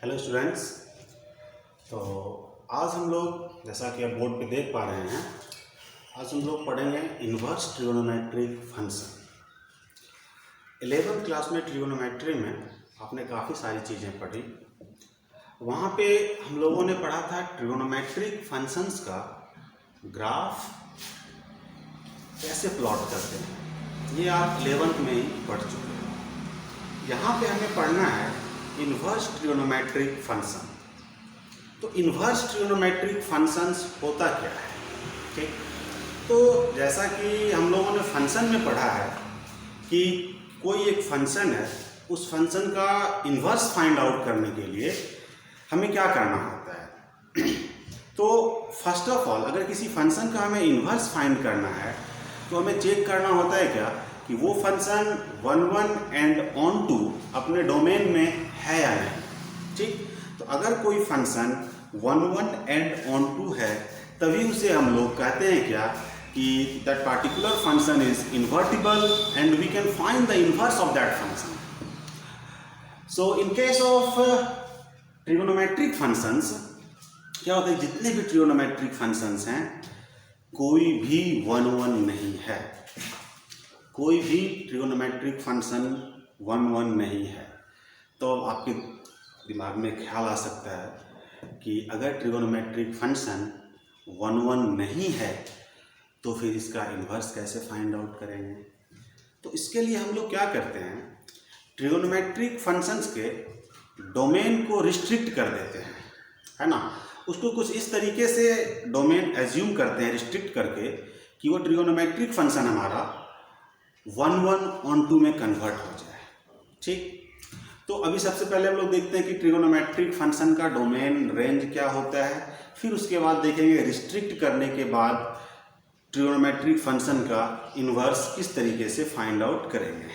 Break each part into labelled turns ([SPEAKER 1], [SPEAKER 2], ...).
[SPEAKER 1] Hello students. तो आज हम लोग जैसा कि आप बोर्ड पे देख पा रहे हैं, आज हम लोग पढ़ेंगे inverse trigonometric function. 11th class में ट्रिगोनोमेट्री में आपने काफ़ी सारी चीज़ें पढ़ी। वहाँ पे हम लोगों ने पढ़ा था ट्रिगोनोमेट्रिक फंक्शंस का ग्राफ कैसे प्लॉट करते हैं, ये आप 11th में ही पढ़ चुके हैं। यहाँ पे हमें पढ़ना है इन्वर्स ट्रिगोनोमेट्रिक फंक्शन। तो इन्वर्स ट्रिगोनोमेट्रिक फंक्शंस होता क्या है, ठीक। तो जैसा कि हम लोगों ने फंक्शन में पढ़ा है कि कोई एक फंक्शन है, उस फंक्शन का इन्वर्स फाइंड आउट करने के लिए हमें क्या करना होता है। तो फर्स्ट ऑफ ऑल अगर किसी फंक्शन का हमें इन्वर्स फाइंड करना है तो हमें चेक करना होता है क्या कि वो फंक्शन 1 1 एंड ऑन टू अपने डोमेन में है या नहीं, ठीक। तो अगर कोई फंक्शन 1 1 एंड ऑन टू है तभी उसे हम लोग कहते हैं क्या कि that particular function is invertible and we can find the inverse of that function. So in case of trigonometric functions क्या होता है, जितने भी ट्रिगोनोमेट्रिक फंक्शंस हैं कोई भी 1 1 नहीं है, कोई भी ट्रिगोनोमेट्रिक फंक्शन 1 1 नहीं है। तो आपके दिमाग में ख्याल आ सकता है कि अगर ट्रिगोनोमेट्रिक फंक्शन 1 1 नहीं है तो फिर इसका इन्वर्स कैसे फाइंड आउट करेंगे। तो इसके लिए हम लोग क्या करते हैं, ट्रिगोनोमेट्रिक फंक्शंस के डोमेन को रिस्ट्रिक्ट कर देते हैं, है ना। उसको कुछ इस तरीके से डोमेन एज्यूम करते हैं रिस्ट्रिक्ट करके कि वो ट्रिगोनोमेट्रिक फंक्शन हमारा 1 1 ऑन टू में कन्वर्ट हो जाए, ठीक। तो अभी सबसे पहले हम लोग देखते हैं कि ट्रिगोनोमेट्रिक फंक्शन का डोमेन रेंज क्या होता है, फिर उसके बाद देखेंगे रिस्ट्रिक्ट करने के बाद ट्रिगोनोमेट्रिक फंक्शन का इन्वर्स किस तरीके से फाइंड आउट करेंगे,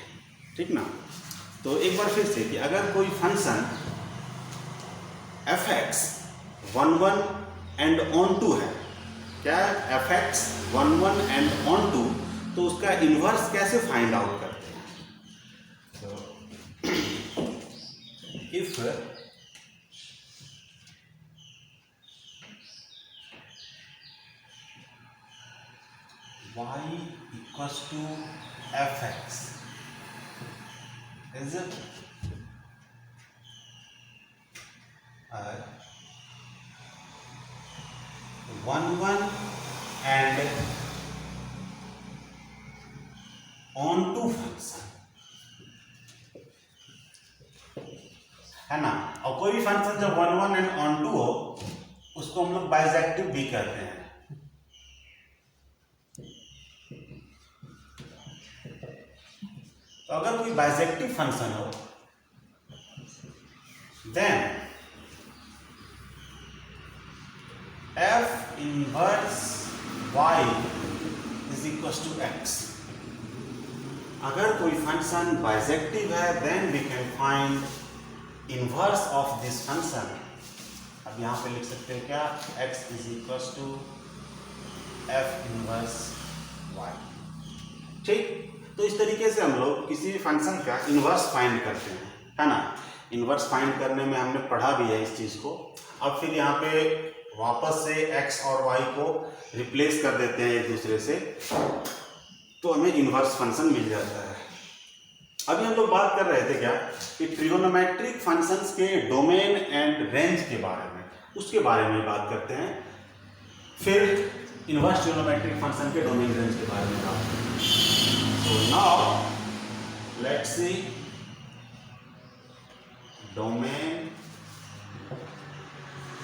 [SPEAKER 1] ठीक ना। तो एक बार फिर से कि अगर कोई function F X 1 1 and onto है, क्या F X 1 1 and onto, तो उसका इन्वर्स कैसे फाइंड आउट करते हैं। तो if y equals to fx is 1 1 and onto function, है ना। और कोई भी फंक्शन जब 1 1 एंड ऑन टू हो उसको हम लोग बाइजेक्टिव भी कहते हैं। तो अगर कोई बाइजेक्टिव फंक्शन हो then f inverse y is equal to x। अगर कोई फंक्शन बाइजेक्टिव है then we can find inverse of this function. अब यहाँ पे लिख सकते हैं क्या, x is equal to f inverse y, ठीक। तो इस तरीके से हम लोग किसी भी फंक्शन का इन्वर्स फाइंड करते हैं, है ना। इन्वर्स फाइंड करने में हमने पढ़ा भी है इस चीज़ को। अब फिर यहाँ पे वापस से x और y को रिप्लेस कर देते हैं एक दूसरे से, तो हमें इन्वर्स फंक्शन मिल जाता है। अभी हम लोग बात कर रहे थे क्या कि ट्रिगोनोमेट्रिक फंक्शंस के डोमेन एंड रेंज के बारे में, उसके बारे में बात करते हैं। फिर इन्वर्स ट्रिगोनोमेट्रिक फंक्शन के डोमेन रेंज के बारे में बात करते हैं। So now let's see domain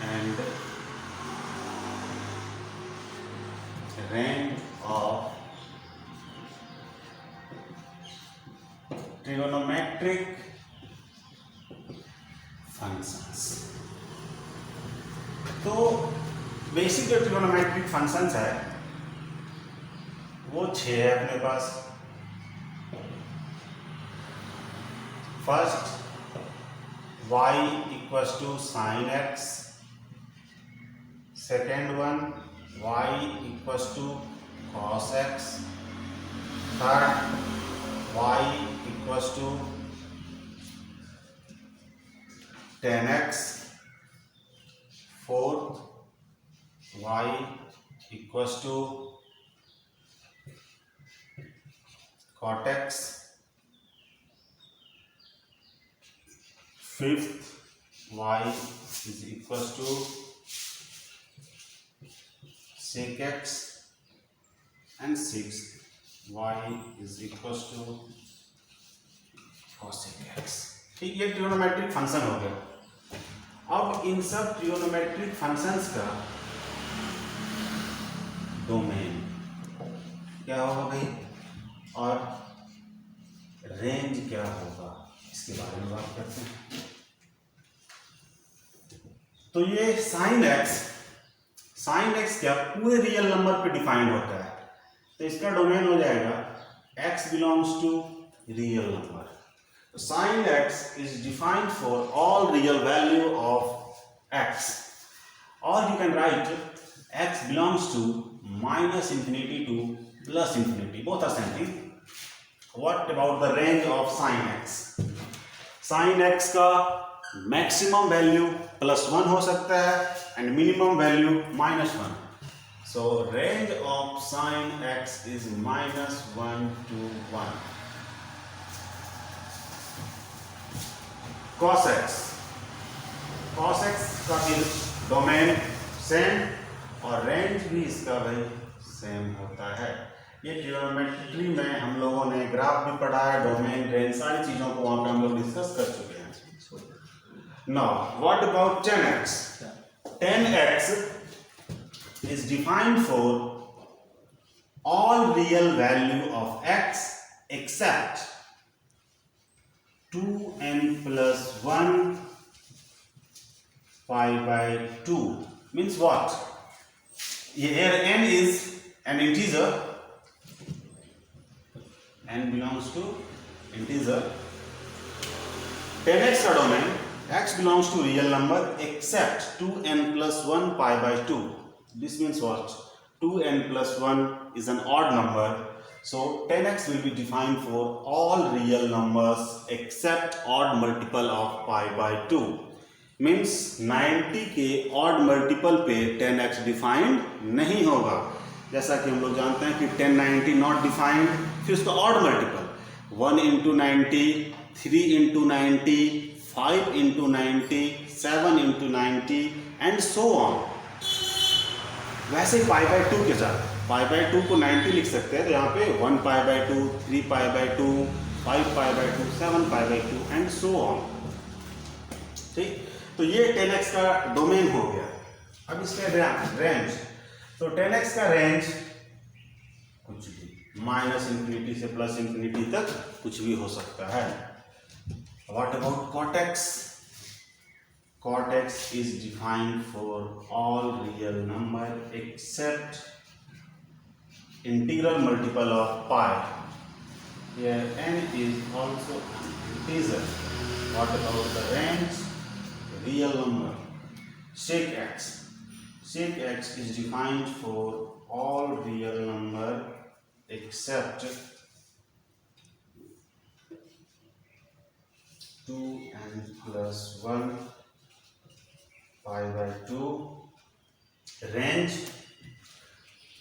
[SPEAKER 1] and range of trigonometric functions। तो बेसिक जो ट्रिगोनोमेट्रिक फंक्शंस है वो 6 है अपने पास। First y equals to sine x, second one y equals to cos x, third y equals to 10x 4 y equals to cot x 5th y is equals to sec x and 6th y is equals to cosec x। ठीक, ये trigonometric function हो गया। अब इन सब trigonometric functions का domain क्या होगा भाई और रेंज क्या होगा, इसके बारे में बात करते हैं। तो ये साइन एक्स क्या पूरे रियल नंबर पे डिफाइंड होता है, तो इसका डोमेन हो जाएगा x belongs to real number. Sine x is defined for all real value of x, और you can write x belongs to -infinity to +infinity, both are same thing। What about the range of sin x? sin x का maximum value +1 हो सकता है and minimum value -1। So range of sin x is -1 to 1। cos x का भी domain same और range भी इसका भाई सेम होता है। ये ट्रिग्नोमेट्री में हम लोगों ने ग्राफ भी पढ़ा है, डोमेन, रेंज, सारी चीजों को वहां पे हम लोग डिस्कस कर चुके हैं। Now what about 10x? 10x is defined for all real value of x except 2n plus 1 pi by 2। means what? Here n is an integer, n belongs to integer। 10x का domain x belongs to real number except 2n plus 1 pi by 2। this means what? 2n plus 1 is an odd number, so 10x will be defined for all real numbers except odd multiple of pi by 2। means 90 के odd multiple पे 10x defined नहीं होगा, जैसा कि हम लोग जानते हैं कि 1090 not defined, फिर उसका odd multiple 1 into 90, 3 into 90, 5 into 90, 7 into 90 and so on। वैसे पाई बाय 2 के साथ पाई बाय 2 को 90 लिख सकते हैं, तो यहाँ पे 1 pi by 2, 3 pi by 2, 5 pi by 2, 7 pi by 2 and so on. ठीक, तो ये 10x का डोमेन हो गया। अब इसका रेंज, तो 10x का रेंज कुछ भी -infinity से +infinity तक कुछ भी हो सकता है। What about cot x? Cot x is defined for all real number except integral multiple of pi. Here n is also an integer. What about the range? Real number. Sec x. Sec x is defined for all real number except 2n plus 1 pi by 2। range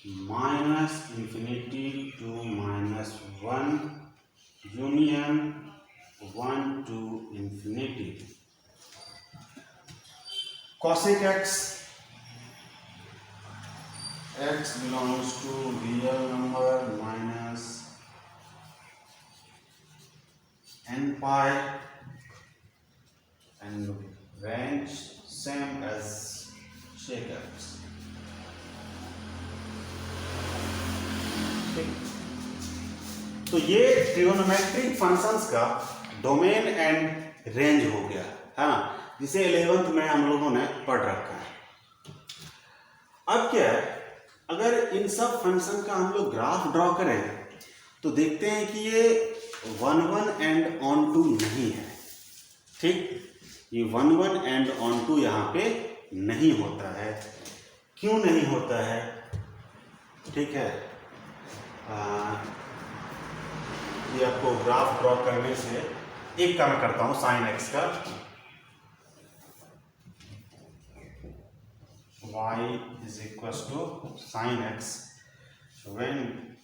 [SPEAKER 1] -infinity to -1 union 1 to infinity। cosec x belongs to real number minus n pi and range same as sec x। तो ये trigonometric functions का domain and range हो गया है ना, जिसे 11th में हम लोगों ने पढ़ रखा है। अब क्या है, अगर इन सब फंक्शन का हम लोग ग्राफ ड्रॉ करें तो देखते हैं कि ये 1 1 एंड ऑन टू नहीं है। ठीक, ये 1 1 एंड ऑन टू यहाँ पे नहीं होता है। क्यों नहीं होता है? ठीक है, ये आपको ग्राफ ड्रॉ करने से एक काम करता हूँ साइन एक्स का। y is equals to sin x. So when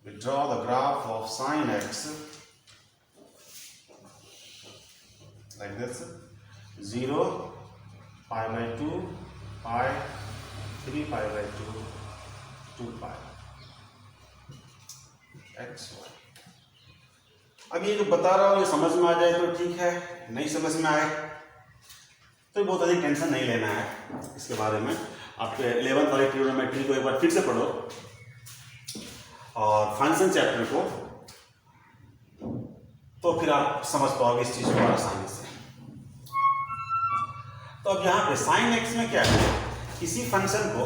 [SPEAKER 1] we draw the graph of sin x like this, 0, pi by 2, pi, 3 pi by 2, 2 pi x y. अब ये जो बता रहा हूँ ये समझ में आ जाए तो ठीक है, नहीं समझ में आए तो बहुत अधिक टेंशन नहीं लेना है इसके बारे में। आप 11th वाले ट्रिग्नोमेट्री को एक बार फिर से पढ़ो और फंक्शन चैप्टर को, तो फिर आप समझ पाओगे इस चीज को आसानी से। तो अब यहाँ पे sin x में क्या है, किसी फंक्शन को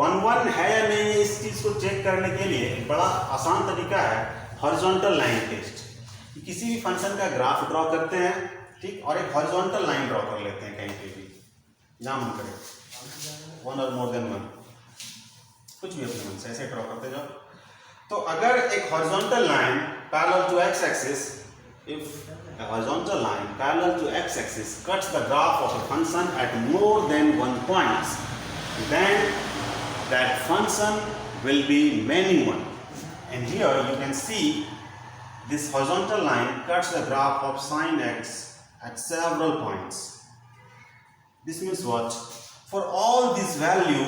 [SPEAKER 1] 1 1 है या नहीं है इस चीज को चेक करने के लिए एक बड़ा आसान तरीका है हॉरिजॉन्टल लाइन टेस्ट। किसी भी फंक्शन का ग्राफ ड्रॉ करते हैं, ठीक, और एक हॉरिजॉन्टल लाइन ड्रॉ कर लेते हैं कहीं पे भी, जहां मन करे, 1 और मोर देन 1, कुछ भी अपने मन से ऐसे ड्रॉ करते जाओ। तो अगर एक horizontal line parallel to X axis, if a horizontal line parallel to x axis cuts the graph of a function at more than 1 points, then that function will be many one. And here you can see this horizontal line cuts the graph of sin x at several points. This means what? For all this value,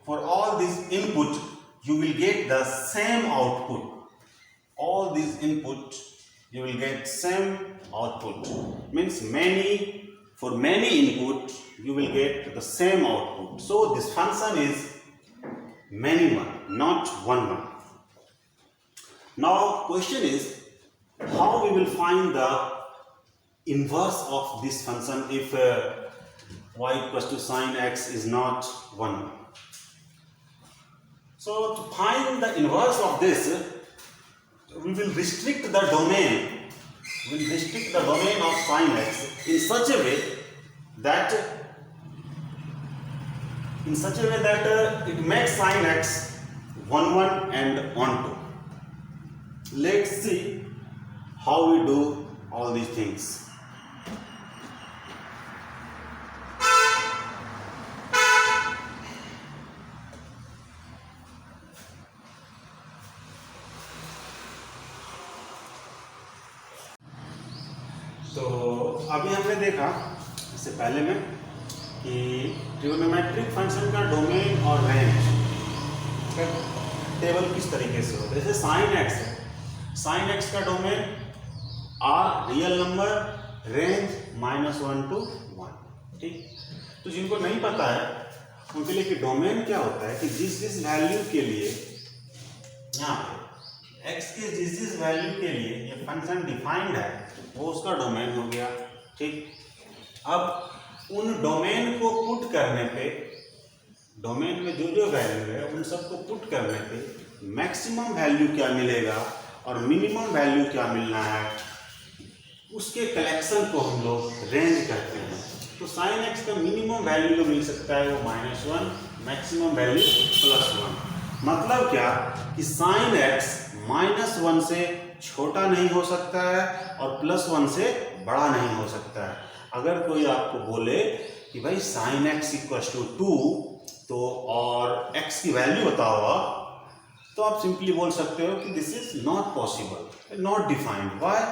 [SPEAKER 1] for all this input, you will get the same output. All this input, you will get same output. Means for many input, you will get the same output. So this function is many one, not one one. Now question is, how we will find the inverse of this function if y equals to sin x is not 1. So to find the inverse of this, we will restrict the domain. We will restrict the domain of sin x in such a way that it makes sin x 1 1 and 1 2. Let's see how we do all these things. तो अभी हमने देखा इससे पहले में कि trigonometric function का domain और रेंज टेबल किस तरीके से होता है। जैसे साइन एक्स है, साइन एक्स का domain are real number, range -1 to 1, ठीक। तो जिनको नहीं पता है उनके लिए कि डोमेन क्या होता है, कि जिस वैल्यू के लिए यहाँ पे x के जिस वैल्यू के लिए ये फंक्शन डिफाइंड है वो उसका डोमेन हो गया, ठीक। अब उन डोमेन को पुट करने पे, डोमेन में जो वैल्यू है उन सबको पुट करने पे मैक्सिमम वैल्यू क्या मिलेगा और मिनिमम वैल्यू क्या मिलना है, उसके कलेक्शन को हम लोग रेंज कहते हैं। तो साइन एक्स का मिनिमम वैल्यू जो मिल सकता है वो -1, मैक्सिमम वैल्यू +1। मतलब क्या कि साइन एक्स -1 से छोटा नहीं हो सकता है और +1 से बड़ा नहीं हो सकता है। अगर कोई आपको बोले कि भाई साइन एक्स इक्वल्स टू 2 तो और x की वैल्यू बताओ, तो आप सिंपली बोल सकते हो कि this is not possible, not defined. Why?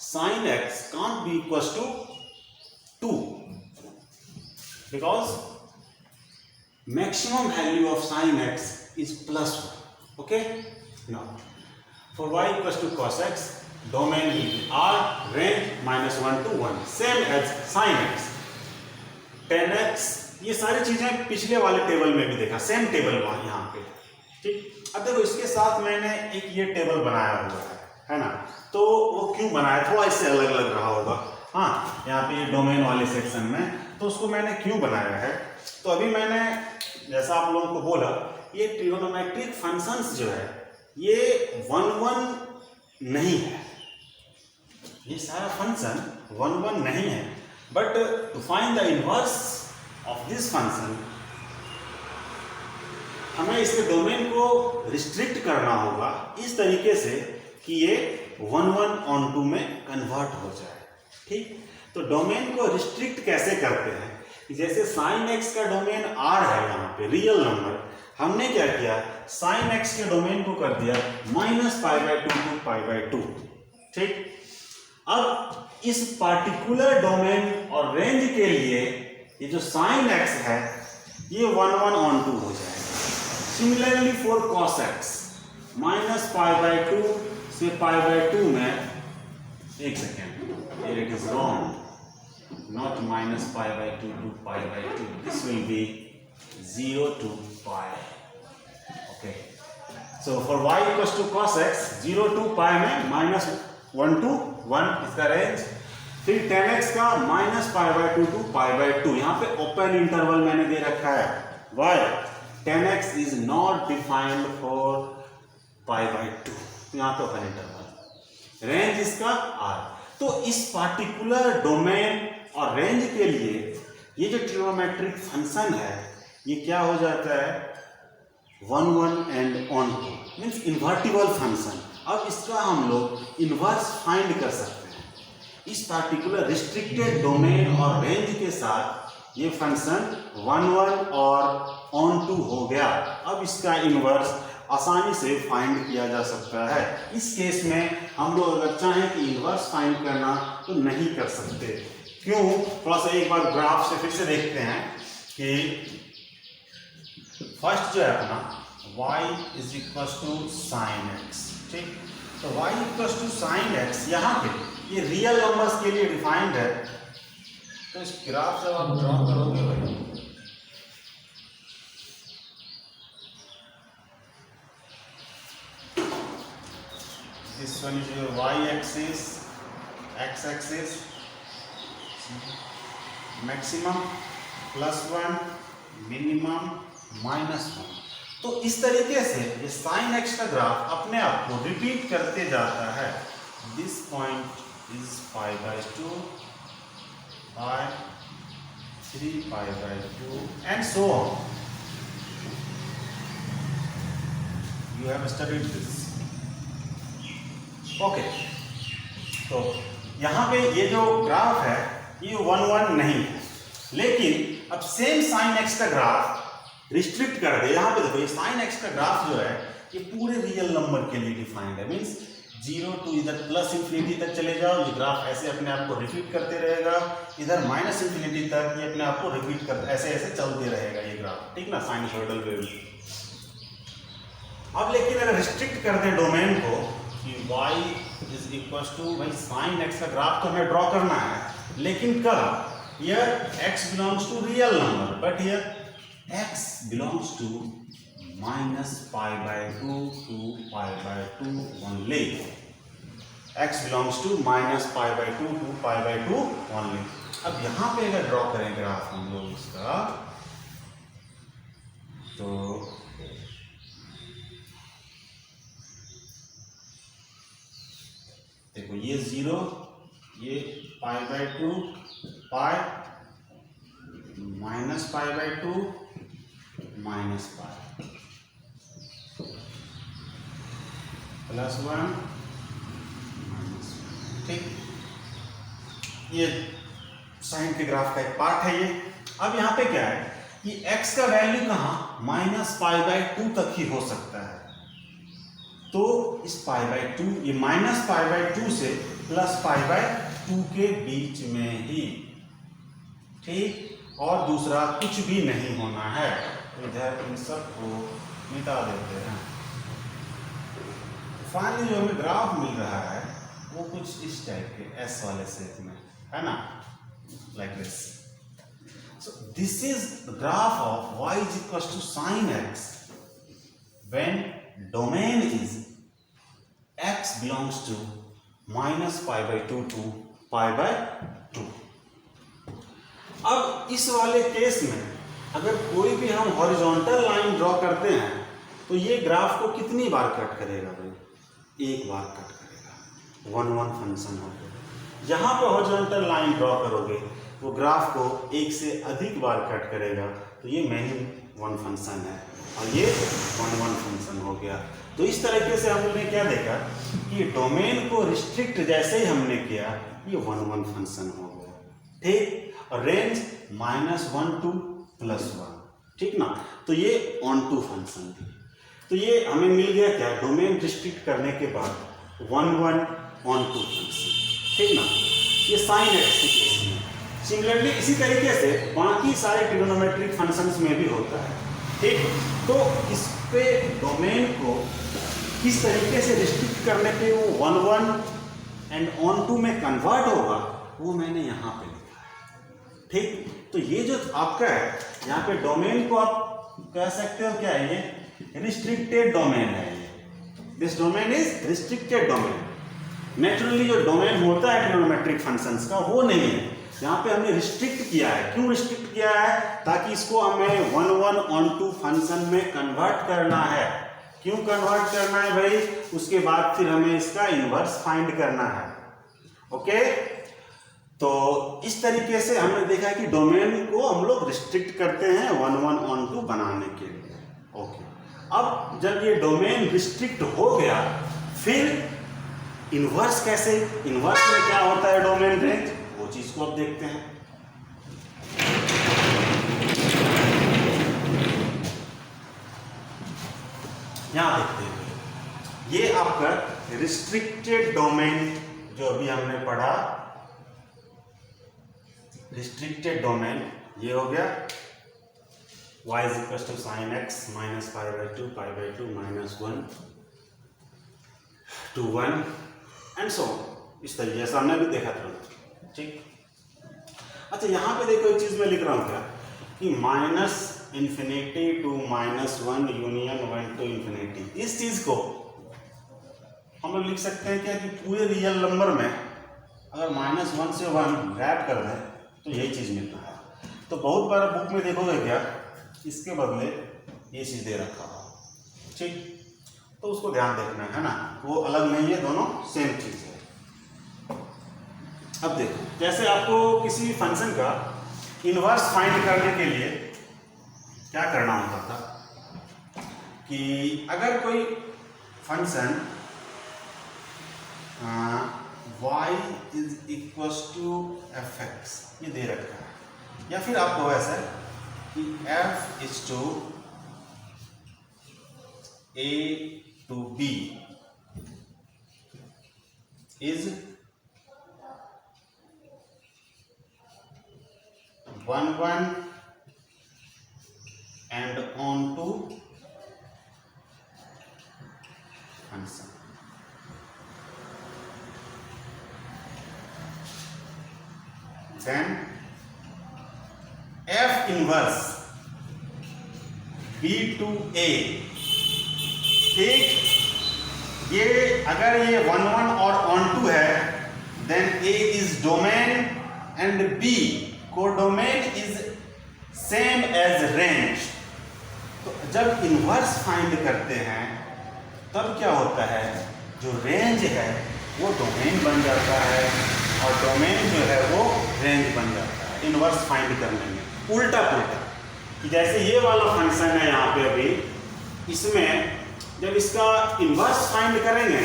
[SPEAKER 1] Sine X can't be equals to 2 because maximum value of sin x is +1. Okay, now for y equals to cos x, domain will be r, range -1 to 1, same as sin x, tan x। ये सारी चीजें पिछले वाले table में भी देखा, same table वहां यहाँ पे, ठीक। अब देखो इसके साथ मैंने एक ये टेबल बनाया हुआ है ना, तो वो क्यों बनाया, थोड़ा इससे अलग अलग रहा होगा, हाँ, यहाँ पे ये डोमेन वाले सेक्शन में, तो उसको मैंने क्यों बनाया है। तो अभी मैंने जैसा आप लोगों को बोला, ये ट्रिगोनोमेट्रिक फंक्शंस जो है ये 1 1 नहीं है, ये सारा फंक्शन 1 1 नहीं है। But to find the inverse of this function हमें इसके डोमेन को रिस्ट्रिक्ट करना होगा इस तरीके से कि ये 1 1 onto में कन्वर्ट हो जाए, ठीक। तो डोमेन को रिस्ट्रिक्ट कैसे करते हैं, जैसे साइन एक्स का डोमेन आर है, यहाँ पे रियल नंबर, हमने क्या किया, साइन एक्स के डोमेन को कर दिया -π/2 to π/2। ठीक, अब इस पार्टिकुलर डोमेन और रेंज के लिए ये जो साइन एक्स है ये 1/2 हो जाएगा। सिमिलरली फॉर कॉस एक्स, -π/2 से π/2 में, एक second, it is wrong, not -π/2 to π/2, this will be 0 to π। okay, so for y equals to cos x, 0 to π में -1 to 1 इसका रेंज। फिर tan x का -π/2 to π/2, यहाँ पे ओपन इंटरवल मैंने दे रखा है। why? tan x is not defined for π/2, तो यहाँ पे ओपन इंटरवल, रेंज इसका r। तो इस पार्टिकुलर डोमेन और रेंज के लिए ये जो ट्रिग्नोमेट्रिक फंक्शन है ये क्या हो जाता है, 1 1 and onto, means invertible function. अब इसका हम लोग इन्वर्स फाइंड कर सकते हैं। इस पार्टिकुलर रिस्ट्रिक्टेड डोमेन और रेंज के साथ ये फंक्शन 1 1 और ऑन टू हो गया। अब इसका इन्वर्स आसानी से फाइंड किया जा सकता है। इस केस में हम लोग अगर चाहें कि इन्वर्स फाइंड करना तो नहीं कर सकते। क्यों? थोड़ा सा एक बार ग्राफ से फिर से देखते हैं कि फर्स्ट जो है अपना y is equal to sine X. ठीक, तो y equal to sine X यहाँ पे ये रियल नंबर्स के लिए डिफाइंड है। तो इस ग्राफ जब आप ड्रॉ करोगे भाई, this one is your y axis, x axis, maximum +1, minimum -1। तो इस तरीके से ये साइन एक्स का ग्राफ अपने आप को रिपीट करते जाता है। This point is π/2, π, 3 π/2 and so on. You have studied this. Okay, तो यहाँ पे ये जो ग्राफ है ये 1 1 नहीं है, लेकिन अब सेम साइन एक्स का ग्राफ रिस्ट्रिक्ट कर दे। यहाँ पे देखो ये साइन एक्स का ग्राफ जो है ये पूरे रियल नंबर के लिए डिफाइंड है, मीन्स 0 टू इधर +∞ तक चले जाओ, ये ग्राफ ऐसे अपने आप को रिपीट करते रहेगा, इधर -∞ तक ये अपने आप को रिपीट कर ऐसे ऐसे चलते रहेगा ये ग्राफ। ठीक ना, साइनसॉइडल वेव। अब लेकिन अगर रिस्ट्रिक्ट कर दे डोमेन को कि y इज इक्वल टू, भाई साइन एक्स का ग्राफ तो हमें ड्रॉ करना है, लेकिन कब? Here x belongs to real number, but here x belongs to -π/2 to π/2 only. x belongs to -π/2 to π/2 only. अब यहाँ पे अगर ड्रॉ करें ग्राफ हम लोग इसका, तो देखो ये 0, ये π/2, π, -π/2, -π, +1, ठीक, ये साइन के ग्राफ का एक पार्ट है ये। अब यहाँ पे क्या है कि x का वैल्यू कहाँ, -π/2 तक ही हो सकता है। तो इस π/2, ये -π/2 से +π/2 के बीच में ही, ठीक, और दूसरा कुछ भी नहीं होना है। इधर इन सब को मिटा देते हैं। फाइनली जो हमें ग्राफ मिल रहा है वो कुछ इस टाइप के एस वाले शेप में है ना, like this. So this is the graph of y is equals to sin x when domain is x belongs to -π/2 to π/2। अब इस वाले केस में अगर कोई भी हम हॉरिजॉन्टल लाइन ड्रॉ करते हैं तो ये ग्राफ को कितनी बार कट करेगा भाई? एक बार कट करेगा, 1 1 फंक्शन हो गया। जहाँ पर हॉरिजॉन्टल लाइन ड्रॉ करोगे वो ग्राफ को एक से अधिक बार कट करेगा, तो ये मेन 1 फंक्शन है और ये 1 1 फंक्शन हो गया। तो इस तरीके से हमने क्या देखा कि डोमेन को रिस्ट्रिक्ट जैसे ही हमने किया ये 1 1 फंक्शन हो गया, ठीक। और रेंज -1 to +1, ठीक ना। तो ये ऑन टू फंक्शन थी। तो ये हमें मिल गया क्या, डोमेन रिस्ट्रिक्ट करने के बाद 1 1 ऑन टू फंक्शन, ठीक ना। ये साइन एक्स के केस में। सिमिलरली इसी तरीके से बाकी सारे ट्रिग्नोमेट्रिक फंक्शंस में भी होता है, ठीक। तो इस पे डोमेन को किस तरीके से रिस्ट्रिक्ट करने पे वो 1 1 एंड ऑन टू में कन्वर्ट होगा, वो मैंने यहाँ पे लिखा है, ठीक। तो ये जो आपका है यहाँ पे डोमेन को आप कह सकते हो क्या है, ये रिस्ट्रिक्टेड डोमेन है। This domain is restricted domain. Naturally जो डोमेन होता है ट्रिग्नोमेट्रिक फंक्शंस का वो नहीं है, यहाँ पे हमने रिस्ट्रिक्ट किया है। क्यों रिस्ट्रिक्ट किया है, ताकि इसको हमें 1 1 ऑन टू फंक्शन में कन्वर्ट करना है। क्यों कन्वर्ट करना है भाई, उसके बाद फिर हमें इसका इनवर्स फाइंड करना है, ओके। तो इस तरीके से हमने देखा है कि डोमेन को हम लोग रिस्ट्रिक्ट करते हैं 1 1 ऑन टू बनाने के लिए, ओके। अब जब ये डोमेन रिस्ट्रिक्ट हो गया, फिर इनवर्स कैसे, इनवर्स में क्या होता है डोमेन रेंज, वो चीज को अब देखते हैं। यहां देखते हैं, ये आपका रिस्ट्रिक्टेड डोमेन जो अभी हमने पढ़ा, रिस्ट्रिक्टेड डोमेन ये हो गया y = sin x -π/2 π/2 -1 to 1 and so इस तरीके से हमने भी देखा था, ठीक। अच्छा यहाँ पे देखो एक चीज मैं लिख रहा हूँ क्या, कि -∞ to -1 यूनियन 1 to ∞, इस चीज को हम लोग लिख सकते हैं क्या, कि पूरे रियल नंबर में अगर -1 से 1 रैप कर दें तो यही चीज मिलता है। तो बहुत बार बुक में देखोगे क्या, इसके बदले ये चीज दे रखा हो, ठीक। तो उसको ध्यान देखना है ना, वो अलग नहीं है, दोनों सेम चीज है। अब देखो, जैसे आपको किसी फंक्शन का इनवर्स फाइंड करने के लिए क्या करना होता था, कि अगर कोई फंक्शन y = fx ये दे रखा है, या फिर आपको ऐसा कि f = a to b is 1 1 and on to function, then f inverse b to a, ठीक। ये अगर ये 1 1 और on to है, then a is domain and b codomain is same as range। तो जब इनवर्स फाइंड करते हैं तब क्या होता है, जो रेंज है वो डोमेन बन जाता है और डोमेन जो है वो रेंज बन जाता है इनवर्स फाइंड करने में। उल्टा पुल्टा, कि जैसे ये वाला फंक्शन है यहाँ पे अभी, इसमें जब इसका इनवर्स फाइंड करेंगे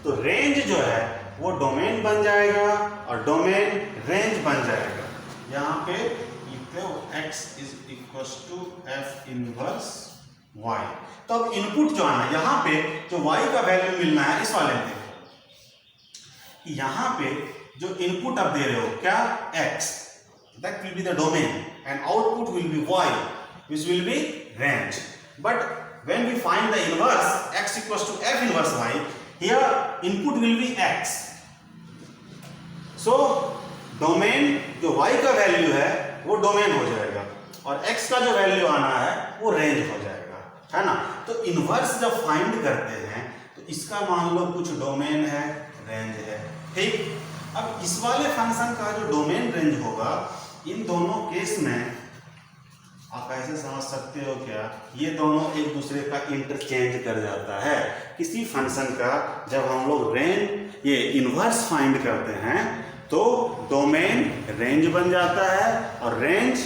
[SPEAKER 1] तो रेंज जो है वो डोमेन बन जाएगा और डोमेन रेंज बन जाएगा। यहाँ पे लिखते हो x = f इनवर्स y। तो अब इनपुट जो आना है, यहाँ पे जो y का वैल्यू मिलना है, इस वाले में यहाँ पे जो इनपुट आप दे रहे हो क्या, x, that will be the domain and output will be y, which will be range. But when we find the inverse x = f inverse y, here input will be x. So domain जो y का value है वो domain हो जाएगा और x का जो value आना है वो रेंज हो जाएगा, है ना। तो इनवर्स जब फाइंड करते हैं तो इसका मान लो कुछ डोमेन है, रेंज है, ठीक। अब इस वाले फंक्शन का जो डोमेन रेंज होगा, इन दोनों केस में आप ऐसे समझ सकते हो क्या, ये दोनों एक दूसरे का इंटरचेंज कर जाता है। किसी फंक्शन का जब हम लोग रेंज ये इनवर्स फाइंड करते हैं तो डोमेन रेंज बन जाता है और रेंज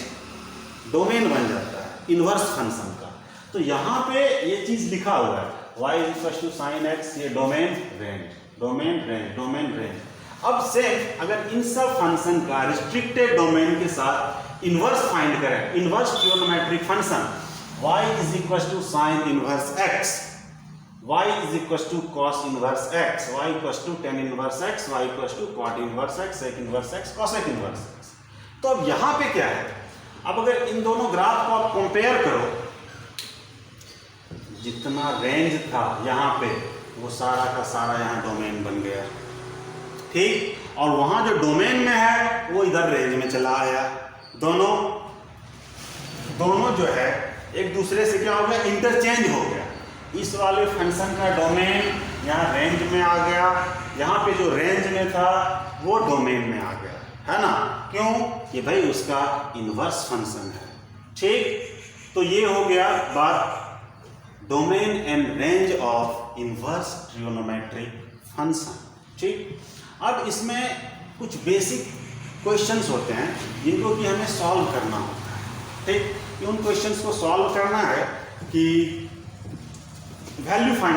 [SPEAKER 1] डोमेन बन जाता है इनवर्स फंक्शन का। तो यहाँ पे ये चीज लिखा हुआ है y = sin x, ये domain range, domain range, domain range. अब सेम अगर इन सब फंक्शन का रिस्ट्रिक्टेड डोमेन के साथ इनवर्स फाइंड करें, inverse trigonometric function y is equal to sine inverse x, y is equal to cos inverse x, y equal to tan inverse x, y equal टू cot inverse x, sec inverse x, cosec inverse x। तो अब यहां पे क्या है, अब अगर इन दोनों ग्राफ को आप कंपेयर करो, जितना रेंज था यहां पे वो सारा का सारा यहां डोमेन बन गया, ठीक, और वहां जो डोमेन में है वो इधर रेंज में चला आया। दोनों जो है एक दूसरे से क्या हो गया, इंटरचेंज हो गया। इस वाले फंक्शन का डोमेन यहाँ रेंज में आ गया, यहाँ पे जो रेंज में था वो डोमेन में आ गया, है ना। क्यों, कि भाई उसका इनवर्स फंक्शन है, ठीक। तो ये हो गया बात domain and range of inverse trigonometric function, ठीक। अब इसमें कुछ बेसिक क्वेश्चंस होते हैं जिनको कि हमें सॉल्व करना होता है, ठीक। उन क्वेश्चंस को सॉल्व करना है कि वैल्यू फाइंड